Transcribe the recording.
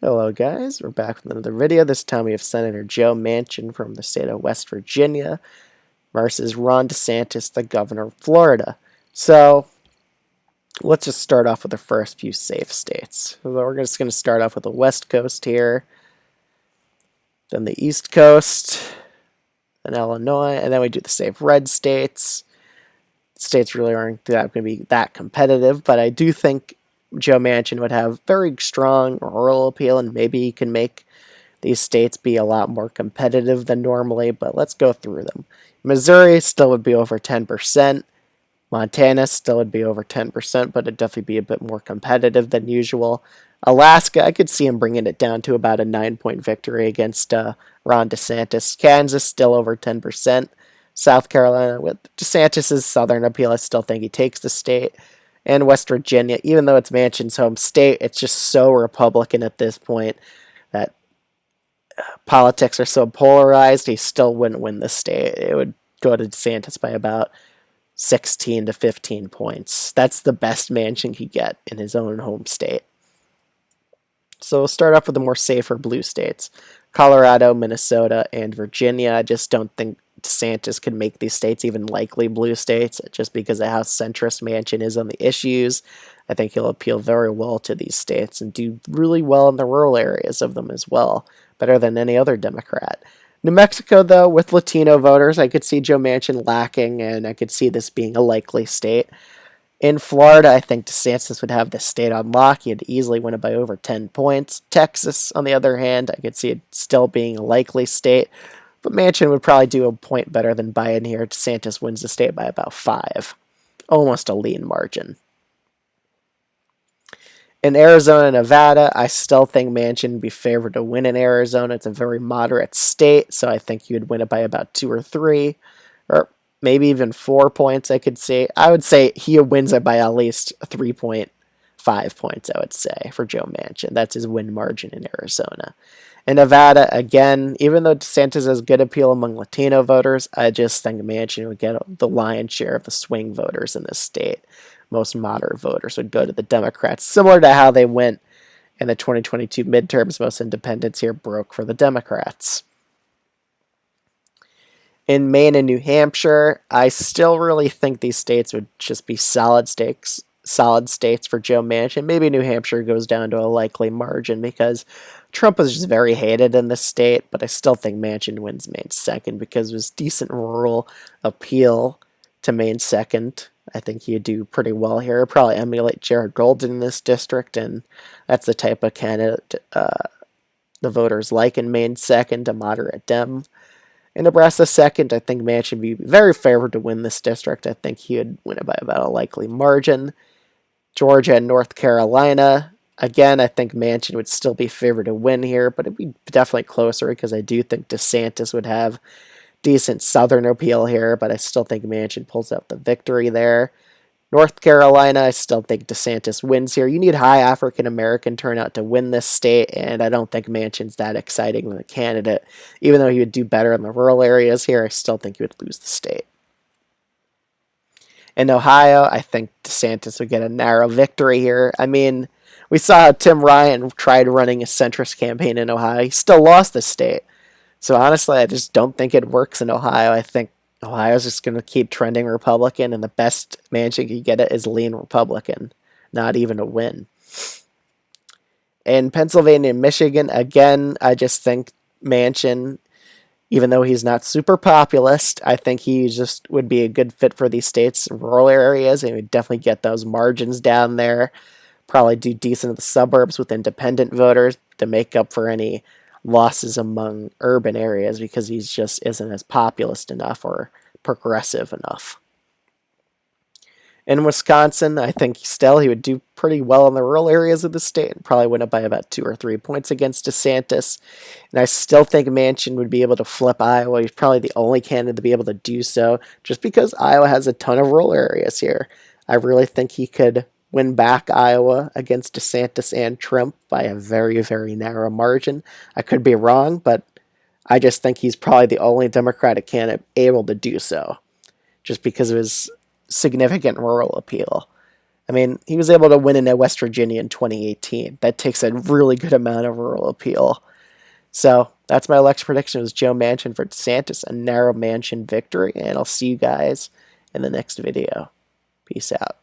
Hello guys, we're back with another video. This time we have Senator Joe Manchin from the state of West Virginia versus Ron DeSantis, the governor of Florida. So let's just start off with the first few safe states. So we're just going to start off with the West Coast here, then the East Coast, then Illinois, and then we do the safe red states. States really aren't going to be that competitive, but I do think Joe Manchin would have very strong rural appeal, and maybe he can make these states be a lot more competitive than normally, but let's go through them. Missouri still would be over 10%. Montana still would be over 10%, but it'd definitely be a bit more competitive than usual. Alaska, I could see him bringing it down to about a 9-point victory against Ron DeSantis. Kansas, still over 10%. South Carolina, with DeSantis' southern appeal, I still think he takes the state. And West Virginia, even though it's Manchin's home state, it's just so Republican at this point that politics are so polarized, he still wouldn't win the state. It would go to DeSantis by about 16 to 15 points. That's the best Manchin could get in his own home state. So we'll start off with the more safer blue states. Colorado, Minnesota, and Virginia. I just don't think DeSantis can make these states even likely blue states just because of how centrist Manchin is on the issues. I think he'll appeal very well to these states and do really well in the rural areas of them as well, better than any other Democrat. New Mexico, though, with Latino voters, I could see Joe Manchin lacking, and I could see this being a likely state. In Florida, I think DeSantis would have the state on lock. He'd easily win it by over 10 points. Texas, on the other hand, I could see it still being a likely state, but Manchin would probably do a point better than Biden here. DeSantis wins the state by about 5. Almost a lean margin. In Arizona and Nevada, I still think Manchin would be favored to win in Arizona. It's a very moderate state, so I think he would win it by about 2 or 3, or maybe even 4 points, I could say. I would say he wins it by at least 3.5 points, I would say, for Joe Manchin. That's his win margin in Arizona. In Nevada, again, even though DeSantis has good appeal among Latino voters, I just think Manchin would get the lion's share of the swing voters in this state. Most moderate voters would go to the Democrats, similar to how they went in the 2022 midterms. Most independents here broke for the Democrats. In Maine and New Hampshire, I still really think these states would just be solid states for Joe Manchin. Maybe New Hampshire goes down to a likely margin because Trump was just very hated in this state, but I still think Manchin wins Maine second because of his decent rural appeal to Maine second. I think he'd do pretty well here. He'd probably emulate Jared Golden in this district, and that's the type of candidate the voters like in Maine second, a moderate Dem. In Nebraska second, I think Manchin would be very favored to win this district. I think he would win it by about a likely margin. Georgia and North Carolina, again, I think Manchin would still be favored to win here, but it'd be definitely closer because I do think DeSantis would have decent southern appeal here, but I still think Manchin pulls out the victory there. North Carolina, I still think DeSantis wins here. You need high African-American turnout to win this state, and I don't think Manchin's that exciting of a candidate. Even though he would do better in the rural areas here, I still think he would lose the state. In Ohio, I think DeSantis would get a narrow victory here. I mean, we saw how Tim Ryan tried running a centrist campaign in Ohio. He still lost the state. So honestly, I just don't think it works in Ohio. I think Ohio's just going to keep trending Republican, and the best Manchin can get it is lean Republican, not even a win. In Pennsylvania and Michigan, again, I just think Manchin, even though he's not super populist, I think he just would be a good fit for these states, rural areas, and would definitely get those margins down there. Probably do decent in the suburbs with independent voters to make up for any losses among urban areas because he just isn't as populist enough or progressive enough. In Wisconsin, I think still he would do pretty well in the rural areas of the state and probably win it by about 2 or 3 points against DeSantis. And I still think Manchin would be able to flip Iowa. He's probably the only candidate to be able to do so just because Iowa has a ton of rural areas here. I really think he could win back Iowa against DeSantis and Trump by a very, very narrow margin. I could be wrong, but I just think he's probably the only Democratic candidate able to do so, just because of his significant rural appeal. I mean, he was able to win in West Virginia in 2018. That takes a really good amount of rural appeal. So that's my election prediction. It was Joe Manchin for DeSantis, a narrow Manchin victory. And I'll see you guys in the next video. Peace out.